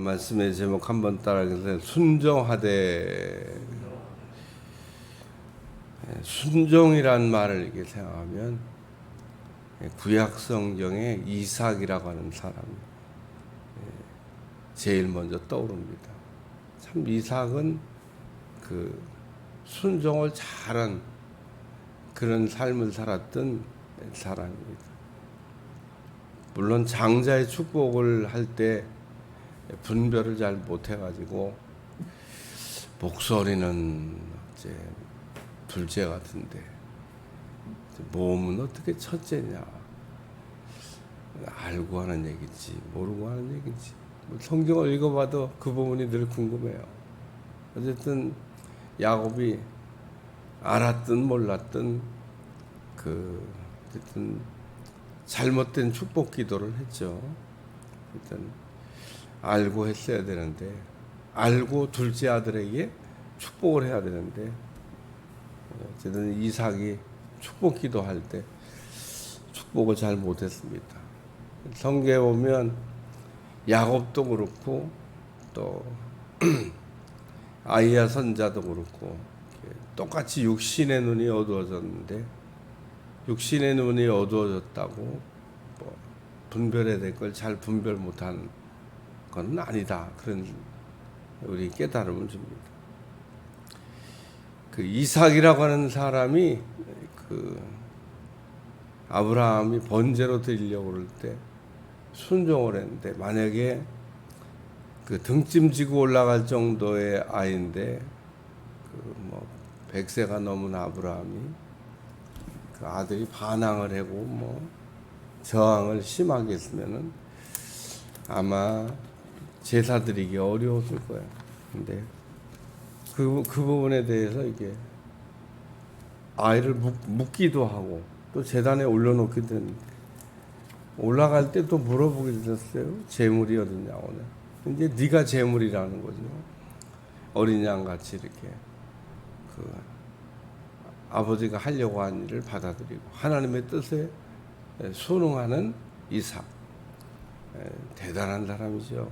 말씀의 제목 한번 따라해서 순종하되. 순종이란 말을 이렇게 생각하면 구약 성경에 이삭이라고 하는 사람이 제일 먼저 떠오릅니다. 참 이삭은 그 순종을 잘한 그런 삶을 살았던 사람입니다. 물론 장자의 축복을 할 때 분별을 잘 못해가지고 목소리는 이제 둘째 같은데 몸은 어떻게 첫째냐, 알고 하는 얘기지 모르고 하는 얘기지, 성경을 읽어봐도 그 부분이 늘 궁금해요. 어쨌든 야곱이 알았든 몰랐든 어쨌든 잘못된 축복 기도를 했죠. 일단 알고 했어야 되는데, 알고 둘째 아들에게 축복을 해야 되는데, 어쨌든 이삭이 축복 기도할 때 축복을 잘 못했습니다. 성경에 보면 야곱도 그렇고 또 아이야 선자도 그렇고 똑같이 육신의 눈이 어두워졌는데, 육신의 눈이 어두워졌다고 뭐 분별해야 될 걸 잘 분별 못한 건 아니다, 그런 우리 깨달음을 줍니다. 그 이삭이라고 하는 사람이 그 아브라함이 번제로 드리려고 그럴 때 순종을 했는데, 만약에 그 등짐 지고 올라갈 정도의 아이인데 그 뭐 100세가 넘은 아브라함이 그 아들이 반항을 하고 뭐 저항을 심하게 했으면은 아마 제사 드리기 어려웠을 거야. 근데 그 부분에 대해서 이게 아이를 묻기도 하고 또 제단에 올려놓기도 했는데, 올라갈 때 또 물어보게 됐어요. 재물이 어딨냐고. 이제 네가 재물이라는 거죠. 어린 양 같이 이렇게 그 아버지가 하려고 한 일을 받아들이고 하나님의 뜻에 순응하는 이삭, 대단한 사람이죠.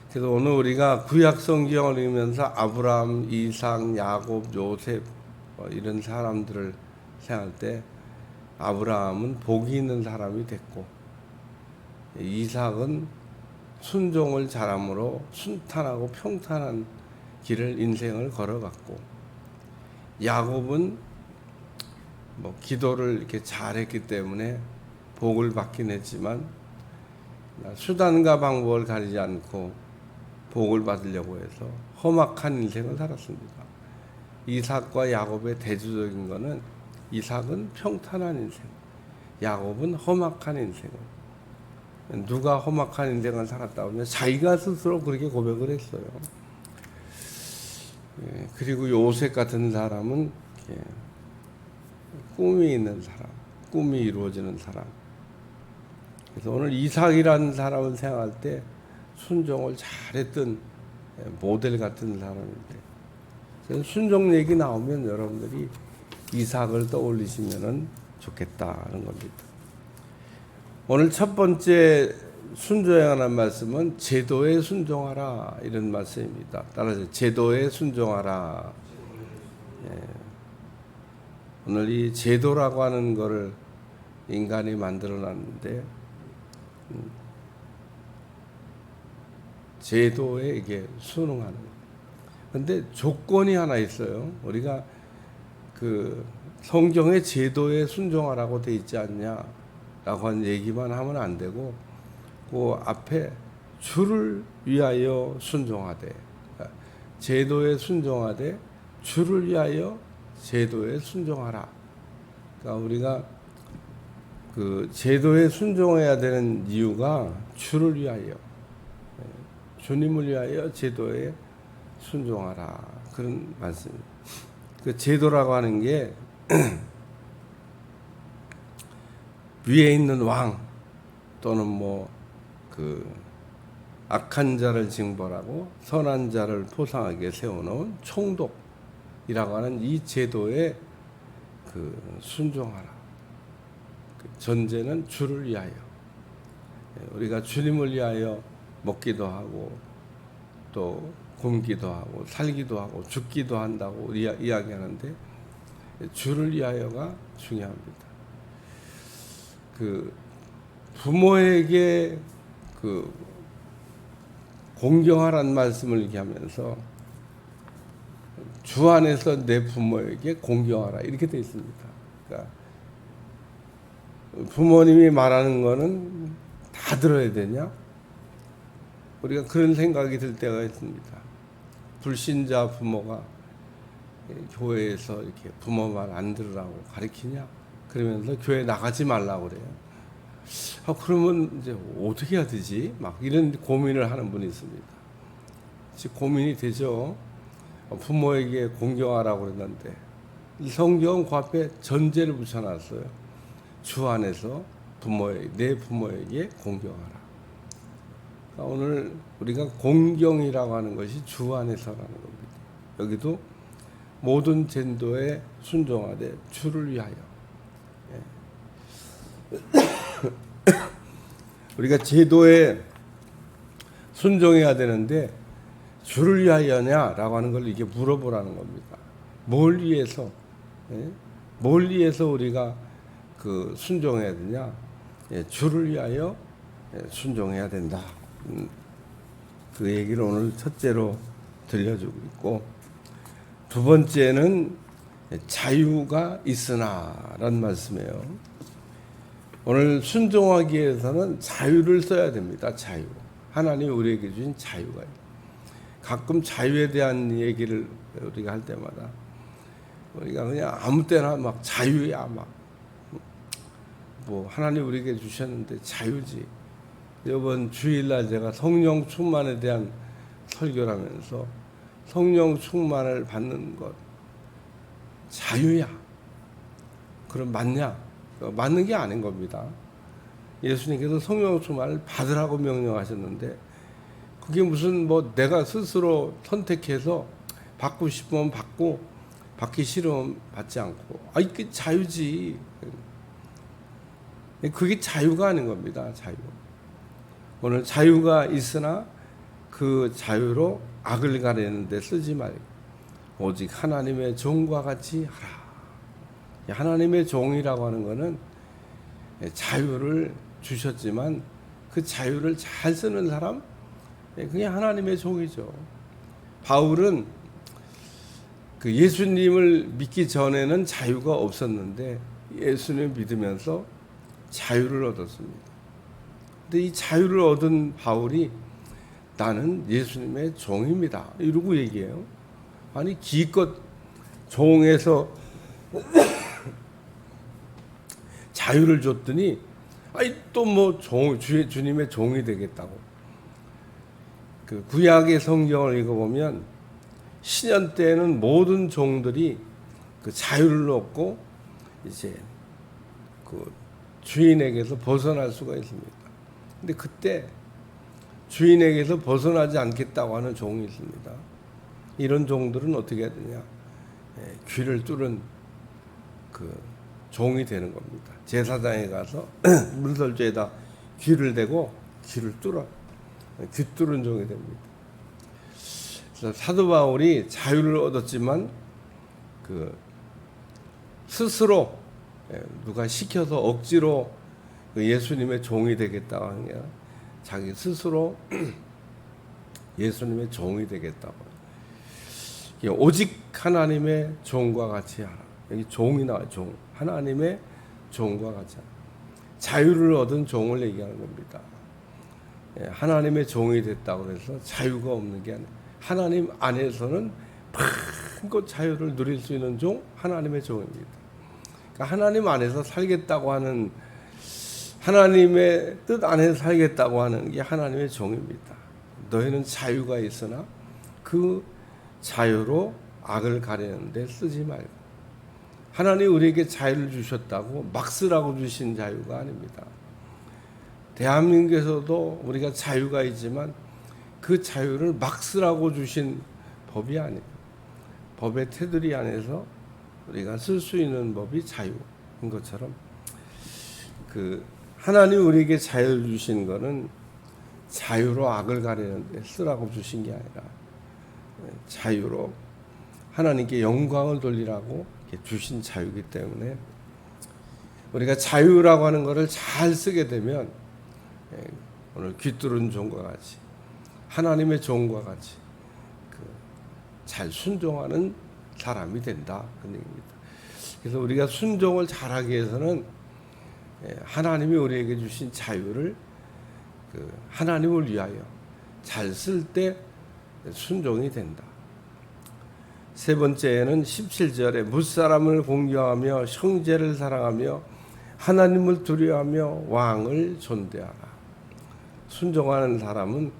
그래서 오늘 우리가 구약 성경을 읽으면서 아브라함, 이삭, 야곱, 요셉 이런 사람들을 생각할 때 아브라함은 복이 있는 사람이 됐고, 이삭은 순종을 잘함으로 순탄하고 평탄한 길을 인생을 걸어갔고, 야곱은 뭐 기도를 이렇게 잘했기 때문에 복을 받긴 했지만 수단과 방법을 가리지 않고 복을 받으려고 해서 험악한 인생을 살았습니다. 이삭과 야곱의 대조적인 것은 이삭은 평탄한 인생, 야곱은 험악한 인생을. 누가 험악한 인생을 살았다 하면 자기가 스스로 그렇게 고백을 했어요. 그리고 요셉 같은 사람은 꿈이 있는 사람, 꿈이 이루어지는 사람. 그래서 오늘 이삭이라는 사람을 생각할 때 순종을 잘했던 모델 같은 사람인데, 순종 얘기 나오면 여러분들이 이삭을 떠올리시면 좋겠다는 겁니다. 오늘 첫 번째 순종에 관한 말씀은 제도에 순종하라, 이런 말씀입니다. 따라서 제도에 순종하라. 오늘 이 제도라고 하는 것을 인간이 만들어놨는데, 제도에 이게 순응하는. 근데 조건이 하나 있어요. 우리가 그 성경의 제도에 순종하라고 돼 있지 않냐라고 하는 얘기만 하면 안 되고, 그 앞에 주를 위하여 순종하되, 제도에 순종하되 주를 위하여 제도에 순종하라. 그러니까 우리가 그 제도에 순종해야 되는 이유가 주를 위하여, 주님을 위하여 제도에 순종하라, 그런 말씀입니다. 그 제도라고 하는 게 위에 있는 왕 또는 뭐 그 악한 자를 징벌하고 선한 자를 포상하게 세워놓은 총독이라고 하는 이 제도에 그 순종하라. 그 전제는 주를 위하여, 우리가 주님을 위하여 먹기도 하고 또 굶기도 하고 살기도 하고 죽기도 한다고 이야기하는데 주를 위하여가 중요합니다. 그 부모에게 그 공경하란 말씀을 얘기하면서 주 안에서 내 부모에게 공경하라 이렇게 되어 있습니다. 그러니까 부모님이 말하는 거는 다 들어야 되냐? 우리가 그런 생각이 들 때가 있습니다. 불신자 부모가 교회에서 이렇게 부모 말 안 들으라고 가르치냐? 그러면서 교회 나가지 말라고 그래요. 그러면 이제 어떻게 해야 되지? 막 이런 고민을 하는 분이 있습니다. 고민이 되죠. 부모에게 공경하라고 그랬는데 성경 그 앞에 전제를 붙여놨어요. 주 안에서 내 부모에게 공경하라. 그러니까 오늘 우리가 공경이라고 하는 것이 주 안에서라는 겁니다. 여기도 모든 전도에 순종하되 주를 위하여. 우리가 제도에 순종해야 되는데 주를 위하여냐라고 하는 걸 이게 물어보라는 겁니다. 뭘 위해서? 뭘 위해서 우리가 그 순종해야 되냐? 주를 위하여 순종해야 된다. 그 얘기를 오늘 첫째로 들려주고 있고, 두 번째는 자유가 있으나라는 말씀이에요. 오늘 순종하기 위해서는 자유를 써야 됩니다. 자유. 하나님 우리에게 주신 자유가 있다. 가끔 자유에 대한 얘기를 우리가 할 때마다 우리가 그냥 아무 때나 막 자유야 뭐 하나님 우리에게 주셨는데 자유지. 이번 주일날 제가 성령 충만에 대한 설교를 하면서 성령 충만을 받는 것 자유야. 그럼 맞냐? 맞는 게 아닌 겁니다. 예수님께서 성령 충만을 받으라고 명령하셨는데 그게 무슨 뭐 내가 스스로 선택해서 받고 싶으면 받고 받기 싫으면 받지 않고 이게 자유지. 그게 자유가 아닌 겁니다. 자유. 오늘 자유가 있으나 그 자유로 악을 가리는 데 쓰지 말고 오직 하나님의 종과 같이 하라. 하나님의 종이라고 하는 것은 자유를 주셨지만 그 자유를 잘 쓰는 사람 그게 하나님의 종이죠. 바울은 그 예수님을 믿기 전에는 자유가 없었는데 예수님을 믿으면서 자유를 얻었습니다. 근데 이 자유를 얻은 바울이 나는 예수님의 종입니다. 이러고 얘기해요. 아니 기껏 종에서 자유를 줬더니 또 뭐 주님의 종이 되겠다고. 그 구약의 성경을 읽어보면 신약 때에는 모든 종들이 그 자유를 얻고 이제 그 주인에게서 벗어날 수가 있습니다. 근데 그때 주인에게서 벗어나지 않겠다고 하는 종이 있습니다. 이런 종들은 어떻게 해야 되냐? 귀를 뚫은 그 종이 되는 겁니다. 제사장에 가서 문설주에다 귀를 대고 귀를 뚫어 귀 뚫은 종이 됩니다. 그래서 사도 바울이 자유를 얻었지만 그 스스로 누가 시켜서 억지로 예수님의 종이 되겠다고 하는 게 아니라 자기 스스로 예수님의 종이 되겠다고. 오직 하나님의 종과 같이 하라. 여기 종이 나와요. 종. 하나님의 종과 같이 하라. 자유를 얻은 종을 얘기하는 겁니다. 하나님의 종이 됐다고 해서 자유가 없는 게 아니라 하나님 안에서는 마음껏 자유를 누릴 수 있는 종, 하나님의 종입니다. 그러니까 하나님 안에서 살겠다고 하는, 하나님의 뜻 안에서 살겠다고 하는 게 하나님의 종입니다. 너희는 자유가 있으나 그 자유로 악을 가리는 데 쓰지 말고. 하나님 우리에게 자유를 주셨다고 막 쓰라고 주신 자유가 아닙니다. 대한민국에서도 우리가 자유가 있지만 그 자유를 막 쓰라고 주신 법이 아니에요. 법의 테두리 안에서 우리가 쓸 수 있는 법이 자유인 것처럼 그 하나님 우리에게 자유를 주신 것은 자유로 악을 가리는데 쓰라고 주신 게 아니라 자유로 하나님께 영광을 돌리라고 주신 자유이기 때문에 우리가 자유라고 하는 것을 잘 쓰게 되면 오늘 귀뚫은 종과 같이 하나님의 종과 같이 잘 순종하는 사람이 된다 그런 얘기입니다. 그래서 우리가 순종을 잘하기 위해서는 하나님이 우리에게 주신 자유를 하나님을 위하여 잘 쓸 때 순종이 된다. 세 번째는 17절에 무사람을 공경하며 형제를 사랑하며 하나님을 두려워하며 왕을 존대하라. 순종하는 사람은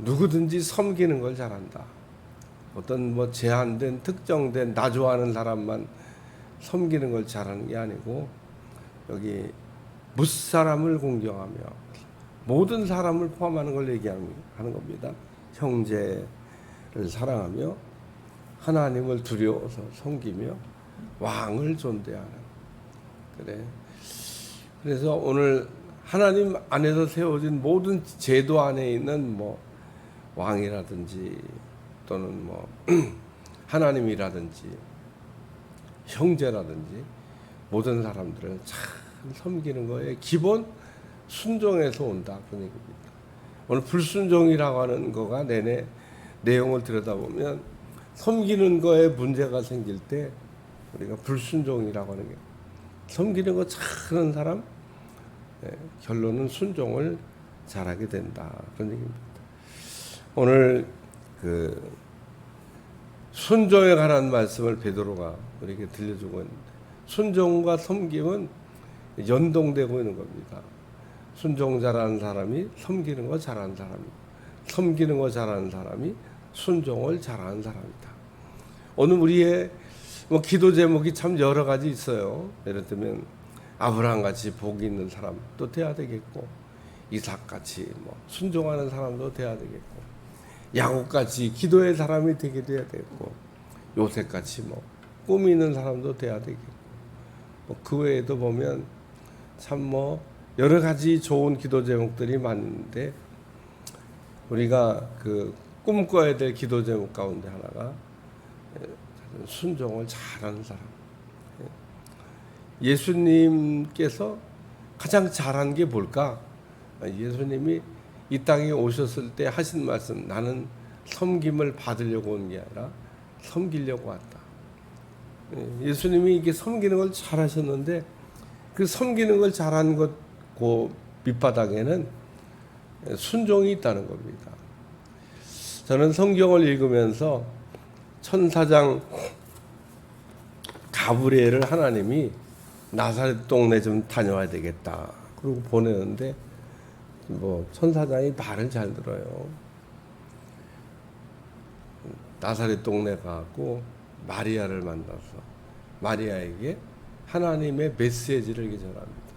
누구든지 섬기는 걸 잘한다. 어떤 제한된 특정된 나 좋아하는 사람만 섬기는 걸 잘하는 게 아니고 여기 무사람을 공경하며 모든 사람을 포함하는 걸 얘기하는 겁니다. 형제를 사랑하며 하나님을 두려워서 섬기며 왕을 존대하는. 그래서 오늘 하나님 안에서 세워진 모든 제도 안에 있는 왕이라든지 또는 하나님이라든지 형제라든지 모든 사람들을 잘 섬기는 거에 기본 순종에서 온다 그런 얘기입니다. 오늘 불순종이라고 하는 거가 내내 내용을 들여다보면 섬기는 거에 문제가 생길 때 우리가 불순종이라고 하는 게 섬기는 거 잘하는 사람 결론은 순종을 잘하게 된다 그런 얘기입니다. 오늘 순종에 관한 말씀을 베드로가 우리에게 들려주고 있는데 순종과 섬김은 연동되고 있는 겁니다. 순종 잘하는 사람이 섬기는 거 잘하는 사람이고 섬기는 거 잘하는 사람이 순종을 잘하는 사람이다. 오늘 우리의 기도 제목이 참 여러 가지 있어요. 예를 들면 아브라함 같이 복이 있는 사람도 돼야 되겠고 이삭 같이 순종하는 사람도 돼야 되겠고 야곱 같이 기도의 사람이 되게 돼야 되겠고 요셉 같이 꿈이 있는 사람도 돼야 되겠고 그 외에도 보면 참 여러 가지 좋은 기도 제목들이 많은데 우리가 꿈꿔야 될 기도 제목 가운데 하나가 순종을 잘하는 사람. 예수님께서 가장 잘한 게 뭘까? 예수님이 이 땅에 오셨을 때 하신 말씀, 나는 섬김을 받으려고 온 게 아니라 섬기려고 왔다. 예수님이 이게 섬기는 걸 잘하셨는데 그 섬기는 걸 잘한 것 그 밑바닥에는 순종이 있다는 겁니다. 저는 성경을 읽으면서 천사장 가브리엘을 하나님이 나사렛 동네 좀 다녀와야 되겠다. 그러고 보내는데 천사장이 말을 잘 들어요. 나사렛 동네 가고 마리아를 만나서 마리아에게 하나님의 메시지를 전합니다.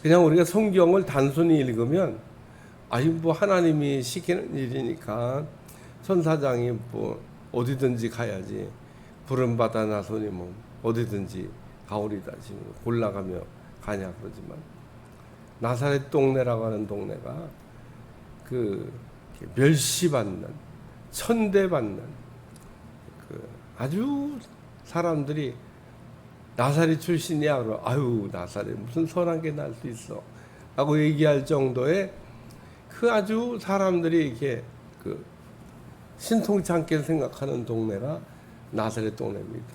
그냥 우리가 성경을 단순히 읽으면 하나님이 시키는 일이니까 천사장이 어디든지 가야지 부름받아 나서니 어디든지 가오리다 지금 골라가며 가냐 그러지만 나사렛 동네라고 하는 동네가 멸시받는 천대받는 아주 사람들이 나사렛 출신이야 그러면 나사렛 무슨 선한 게 날 수 있어 라고 얘기할 정도의 아주 사람들이 이렇게 신통치 않게 생각하는 동네가 나사렛 동네입니다.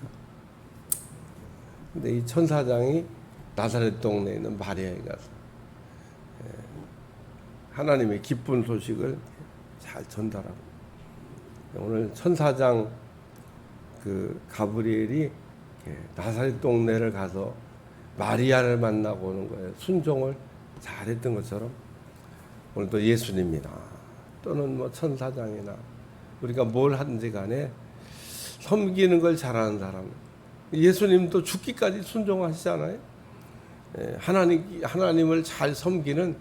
근데 이 천사장이 나사렛 동네에 있는 마리아에 가서 하나님의 기쁜 소식을 잘 전달하고 오늘 천사장 가브리엘이 나사렛 동네를 가서 마리아를 만나고 오는 거예요. 순종을 잘했던 것처럼 오늘도 예수님이나 또는 천사장이나 우리가 뭘 하든지 간에 섬기는 걸 잘하는 사람 예수님도 죽기까지 순종하시잖아요. 하나님을 잘 섬기는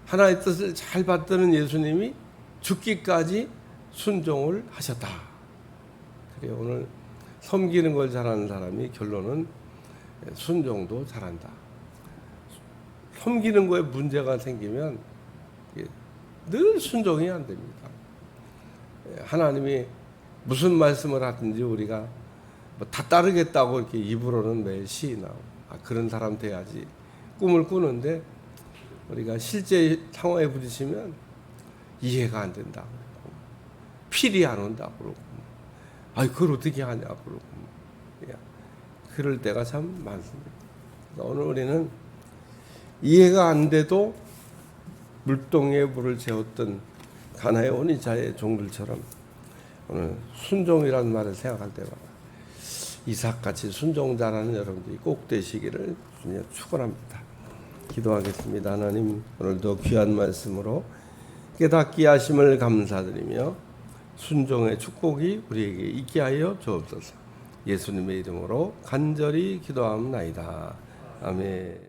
하나의 뜻을 잘 받드는 예수님이 죽기까지 순종을 하셨다. 그래 오늘 섬기는 걸 잘하는 사람이 결론은 순종도 잘한다. 섬기는 거에 문제가 생기면 늘 순종이 안 됩니다. 하나님이 무슨 말씀을 하든지 우리가 뭐다 따르겠다고 이렇게 입으로는 매일 시인하고 그런 사람 돼야지 꿈을 꾸는데 우리가 실제 상황에 부딪히면 이해가 안 된다 그러고 필이 안 온다 그러고 그걸 어떻게 하냐 그러고 그럴 때가 참 많습니다. 오늘 우리는 이해가 안 돼도 물동에 물을 재웠던 가나의 온이자의 종들처럼 오늘 순종이라는 말을 생각할 때마다 이삭같이 순종자라는 여러분들이 꼭 되시기를 주님 축원합니다. 기도하겠습니다. 하나님, 오늘도 귀한 말씀으로 깨닫게 하심을 감사드리며 순종의 축복이 우리에게 있게 하여 주옵소서. 예수님의 이름으로 간절히 기도하옵나이다. 아멘.